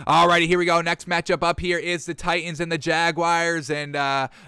Alrighty, here we go. Next matchup up here is the Titans and the Jaguars, and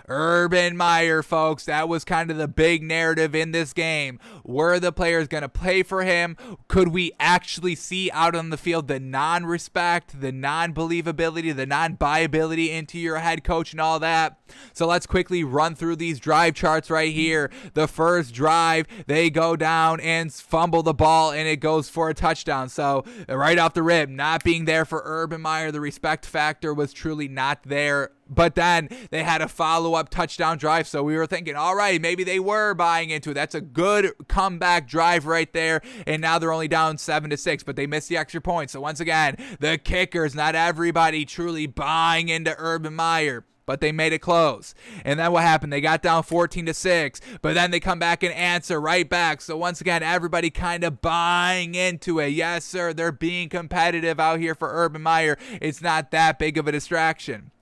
Urban Meyer, folks. That was kind of the big narrative in this game. Were the players going to play for him? Could we actually see out on the field the non-respect, the non-believability, the non-buyability into your head coach and all that? So let's quickly run through these drive charts right here. The first drive, they go down and fumble the ball, and it goes for a touchdown. So right off the rip, not being there for Urban Meyer, the respect factor was truly not there. But then they had a follow-up touchdown drive, so we were thinking, all right, maybe they were buying into it. That's a good comeback drive right there, and now they're only down 7-6, but they missed the extra point. So once again, the kickers, not everybody truly buying into Urban Meyer, but they made it close. And then what happened? They got down 14-6, but then they come back and answer right back. So once again, everybody kind of buying into it. Yes, sir, they're being competitive out here for Urban Meyer. It's not that big of a distraction.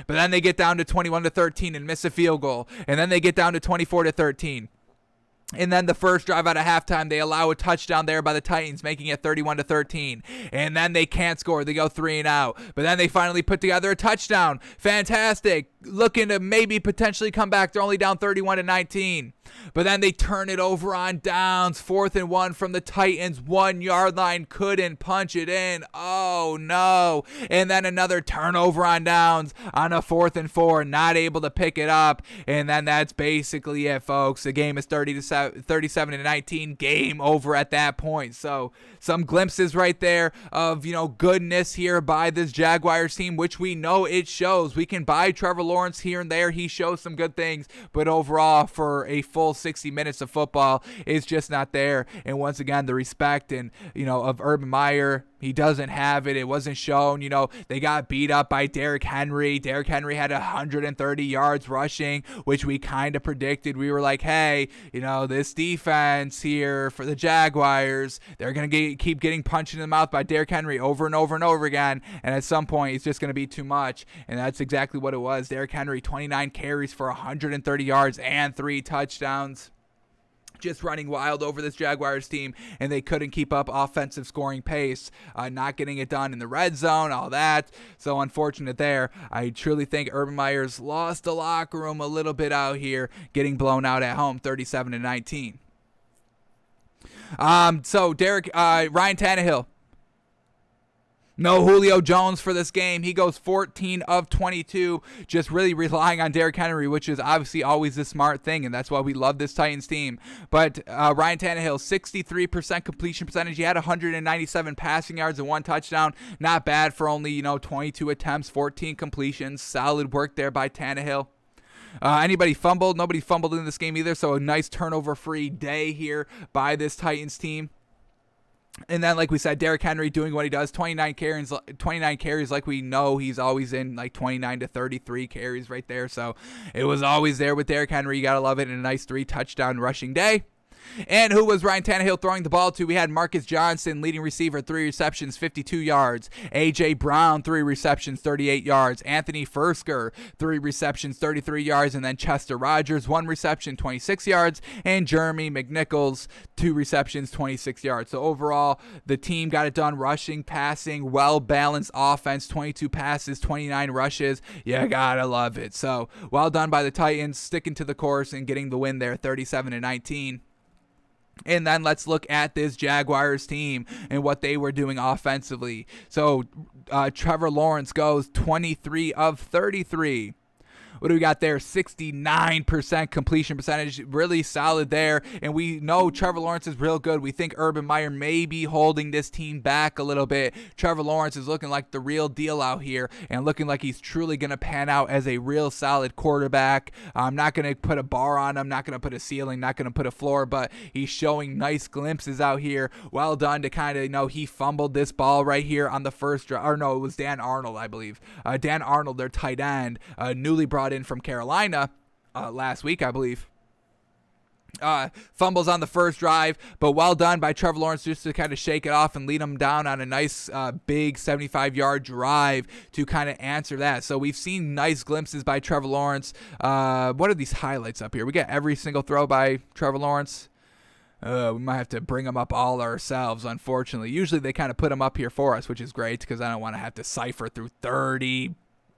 But then they get down to 21-13 and miss a field goal. And then they get down to 24-13. And then the first drive out of halftime, they allow a touchdown there by the Titans, making it 31-13. And then they can't score. They go 3-and-out. But then they finally put together a touchdown. Fantastic. Looking to maybe potentially come back. They're only down 31-19. But then they turn it over on downs. 4th and 1 from the Titans. 1 yard line. Couldn't punch it in. Oh, no. And then another turnover on downs on a 4th and 4. Not able to pick it up. And then that's basically it, folks. The game is 37-19. Game over at that point. So some glimpses right there of, goodness here by this Jaguars team, which we know it shows. We can buy Trevor Lawrence here and there. He shows some good things. But overall, for a full 60 minutes of football, is just not there. And once again, the respect and of Urban Meyer, he doesn't have it. It wasn't shown. They got beat up by Derrick Henry. Derrick Henry had 130 yards rushing, which we kind of predicted. We were like, hey, this defense here for the Jaguars, they're going to keep getting punched in the mouth by Derrick Henry over and over and over again. And at some point, it's just going to be too much. And that's exactly what it was. Derrick Henry, 29 carries for 130 yards and 3 touchdowns. Just running wild over this Jaguars team, and they couldn't keep up offensive scoring pace, not getting it done in the red zone, all that. So unfortunate there. I truly think Urban Meyer's lost the locker room a little bit out here, getting blown out at home, 37-19. So Ryan Tannehill. No Julio Jones for this game. He goes 14 of 22, just really relying on Derrick Henry, which is obviously always the smart thing, and that's why we love this Titans team. But Ryan Tannehill, 63% completion percentage. He had 197 passing yards and 1 touchdown. Not bad for only, 22 attempts, 14 completions. Solid work there by Tannehill. Anybody fumbled? Nobody fumbled in this game either, so a nice turnover-free day here by this Titans team. And then, like we said, Derrick Henry doing what he does, 29 carries like we know he's always in, like 29 to 33 carries right there. So it was always there with Derrick Henry. You got to love it. And a nice 3-touchdown rushing day. And who was Ryan Tannehill throwing the ball to? We had Marcus Johnson, leading receiver, 3 receptions, 52 yards. A.J. Brown, 3 receptions, 38 yards. Anthony Fursker, 3 receptions, 33 yards. And then Chester Rogers, 1 reception, 26 yards. And Jeremy McNichols, 2 receptions, 26 yards. So overall, the team got it done rushing, passing, well-balanced offense, 22 passes, 29 rushes. You gotta love it. So well done by the Titans, sticking to the course and getting the win there, 37-19. And then let's look at this Jaguars team and what they were doing offensively. So Trevor Lawrence goes 23 of 33. What do we got there? 69% completion percentage. Really solid there. And we know Trevor Lawrence is real good. We think Urban Meyer may be holding this team back a little bit. Trevor Lawrence is looking like the real deal out here and looking like he's truly going to pan out as a real solid quarterback. I'm not going to put a bar on him, not going to put a ceiling, not going to put a floor, but he's showing nice glimpses out here. Well done to kind of, he fumbled this ball right here on the first drive. Or no, it was Dan Arnold, I believe. Dan Arnold, their tight end, newly brought in from Carolina last week, I believe. Fumbles on the first drive, but well done by Trevor Lawrence just to kind of shake it off and lead him down on a nice big 75-yard drive to kind of answer that. So we've seen nice glimpses by Trevor Lawrence. What are these highlights up here? We got every single throw by Trevor Lawrence. We might have to bring them up all ourselves, unfortunately. Usually they kind of put them up here for us, which is great because I don't want to have to cipher through 30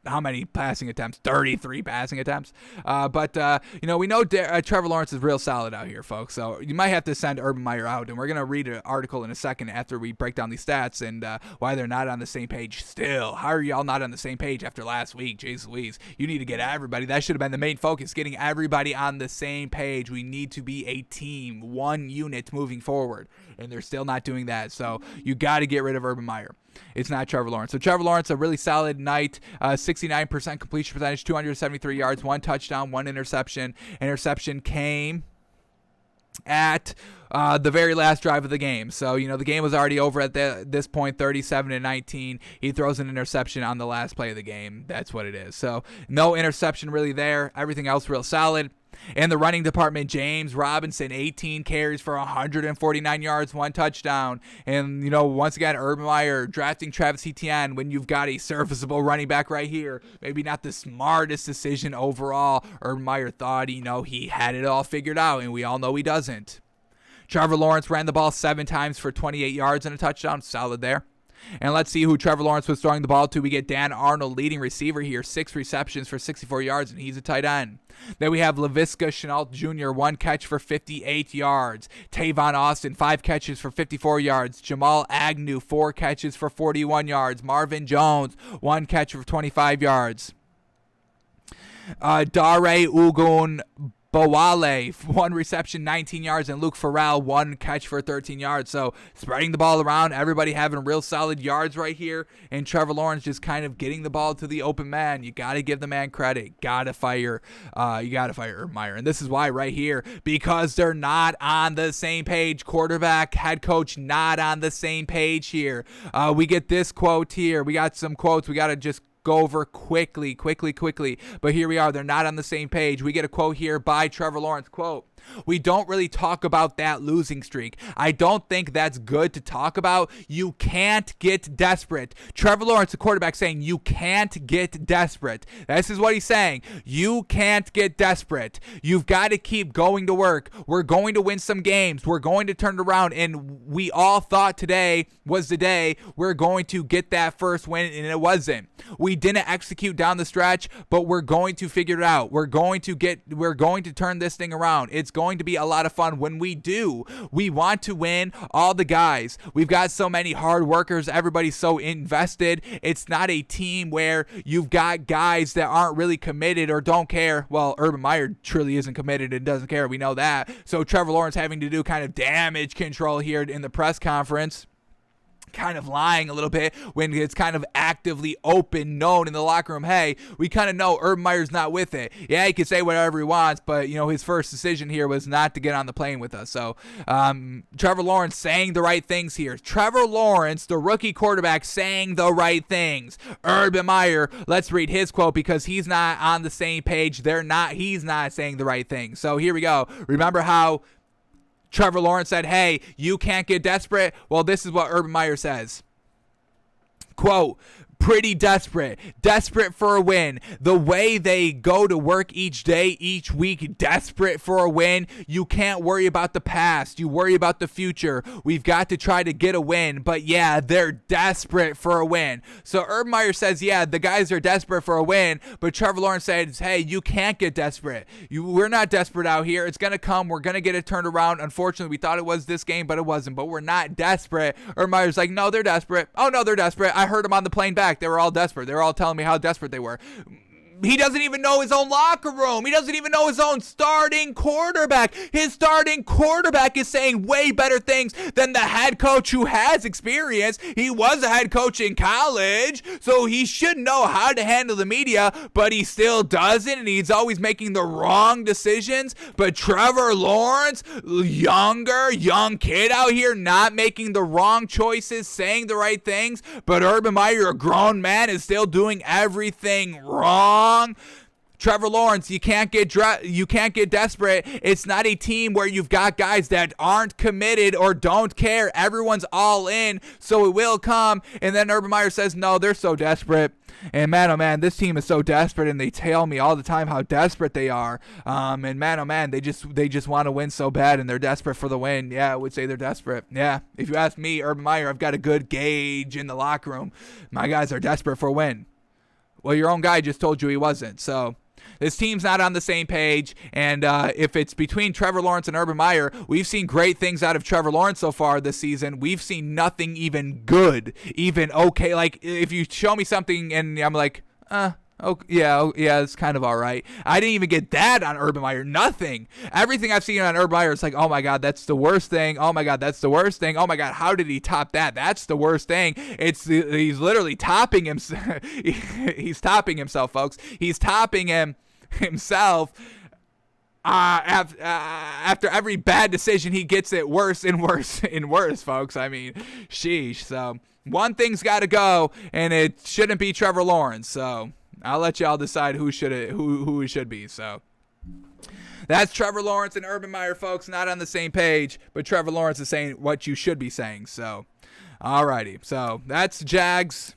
how many passing attempts? 33 passing attempts. But we know Trevor Lawrence is real solid out here, folks. So you might have to send Urban Meyer out. And we're going to read an article in a second after we break down these stats and why they're not on the same page still. How are y'all not on the same page after last week? Jeez Louise. You need to get everybody. That should have been the main focus, getting everybody on the same page. We need to be a team, one unit moving forward. And they're still not doing that. So you got to get rid of Urban Meyer. It's not Trevor Lawrence. So Trevor Lawrence, a really solid night, 69% completion percentage, 273 yards, 1 touchdown, 1 interception. Interception came at the very last drive of the game. So, the game was already over at this point, 37-19. He throws an interception on the last play of the game. That's what it is. So no interception really there. Everything else real solid. In the running department, James Robinson, 18 carries for 149 yards, 1 touchdown. And, once again, Urban Meyer drafting Travis Etienne when you've got a serviceable running back right here. Maybe not the smartest decision overall. Urban Meyer thought, he had it all figured out, and we all know he doesn't. Trevor Lawrence ran the ball 7 times for 28 yards and a touchdown. Solid there. And let's see who Trevor Lawrence was throwing the ball to. We get Dan Arnold, leading receiver here, 6 receptions for 64 yards, and he's a tight end. Then we have Laviska Shenault Jr., 1 catch for 58 yards. Tavon Austin, 5 catches for 54 yards. Jamal Agnew, 4 catches for 41 yards. Marvin Jones, 1 catch for 25 yards. Dare Ugun Bowale, 1 reception, 19 yards, and Luke Farrell, 1 catch for 13 yards. So spreading the ball around, everybody having real solid yards right here, and Trevor Lawrence just kind of getting the ball to the open man. You got to give the man credit. Got to fire Urban Meyer. And this is why right here, because they're not on the same page. Quarterback, head coach, not on the same page here. We get this quote here. We got some quotes. We got to just go over quickly. But here we are. They're not on the same page. We get a quote here by Trevor Lawrence. Quote, "We don't really talk about that losing streak. I don't think that's good to talk about. You can't get desperate." Trevor Lawrence, the quarterback, saying you can't get desperate. This is what he's saying. You can't get desperate. You've got to keep going to work. We're going to win some games. We're going to turn it around. And we all thought today was the day we're going to get that first win, and it wasn't. We didn't execute down the stretch, but we're going to figure it out. We're going to turn this thing around. It's going to be a lot of fun when we do. We want to win. All the guys, we've got so many hard workers. Everybody's so invested. It's not a team where you've got guys that aren't really committed or don't care. Well, Urban Meyer truly isn't committed and doesn't care. We know that. So Trevor Lawrence having to do kind of damage control here in the press conference, kind of lying a little bit when it's kind of actively open, known in the locker room, hey, we kind of know Urban Meyer's not with it. Yeah, he can say whatever he wants, but, his first decision here was not to get on the plane with us. So Trevor Lawrence saying the right things here. Trevor Lawrence, the rookie quarterback, saying the right things. Urban Meyer, let's read his quote because he's not on the same page. He's not saying the right things. So here we go. Remember how Trevor Lawrence said, hey, you can't get desperate? Well, this is what Urban Meyer says. Quote, "Pretty desperate for a win. The way they go to work each day, each week, desperate for a win. You can't worry about the past. You worry about the future. We've got to try to get a win. But yeah, they're desperate for a win." So Urban Meyer says, yeah, the guys are desperate for a win. But Trevor Lawrence says, hey, you can't get desperate. We're not desperate out here. It's going to come. We're going to get it turned around. Unfortunately, we thought it was this game, but it wasn't. But we're not desperate. Urban Meyer's like, no, they're desperate. Oh, no, they're desperate. I heard them on the plane back. They were all desperate. They were all telling me how desperate they were. He doesn't even know his own locker room. He doesn't even know his own starting quarterback. His starting quarterback is saying way better things than the head coach who has experience. He was a head coach in college, so he should know how to handle the media, but he still doesn't, and he's always making the wrong decisions. But Trevor Lawrence, young kid out here, not making the wrong choices, saying the right things, but Urban Meyer, a grown man, is still doing everything wrong. Trevor Lawrence, you can't get desperate. It's not a team where you've got guys that aren't committed or don't care. Everyone's all in, so it will come. And then Urban Meyer says, no, they're so desperate. And man, oh man, this team is so desperate, and they tell me all the time how desperate they are. And man, oh man, they just want to win so bad, and they're desperate for the win. Yeah, I would say they're desperate. Yeah, if you ask me, Urban Meyer, I've got a good gauge in the locker room. My guys are desperate for a win. Well, your own guy just told you he wasn't, so this team's not on the same page, and if it's between Trevor Lawrence and Urban Meyer, we've seen great things out of Trevor Lawrence so far this season. We've seen nothing even good, even okay. Like, if you show me something and I'm like, yeah, it's kind of all right. I didn't even get that on Urban Meyer. Nothing. Everything I've seen on Urban Meyer is like, oh my God, that's the worst thing. Oh my God, that's the worst thing. Oh my God, how did he top that? That's the worst thing. He's literally topping him. He's topping himself, folks. He's topping himself. After every bad decision, he gets it worse and worse and worse, folks. I mean, sheesh. So one thing's got to go, and it shouldn't be Trevor Lawrence. So I'll let y'all decide who it should be. So that's Trevor Lawrence and Urban Meyer, folks. Not on the same page, but Trevor Lawrence is saying what you should be saying. So, alrighty. So that's Jags.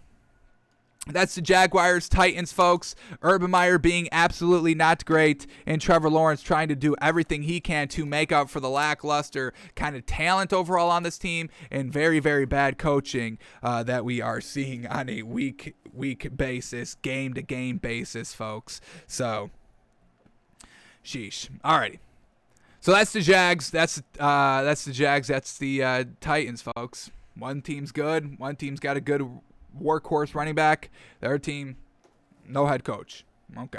That's the Jaguars, Titans, folks. Urban Meyer being absolutely not great, and Trevor Lawrence trying to do everything he can to make up for the lackluster kind of talent overall on this team and very, very bad coaching that we are seeing on a week basis, game-to-game basis, folks. So, sheesh. Alrighty. So that's the Jags. That's the Jags. That's the Titans, folks. One team's good. One team's got a good workhorse running back. Their team, no head coach. Okay.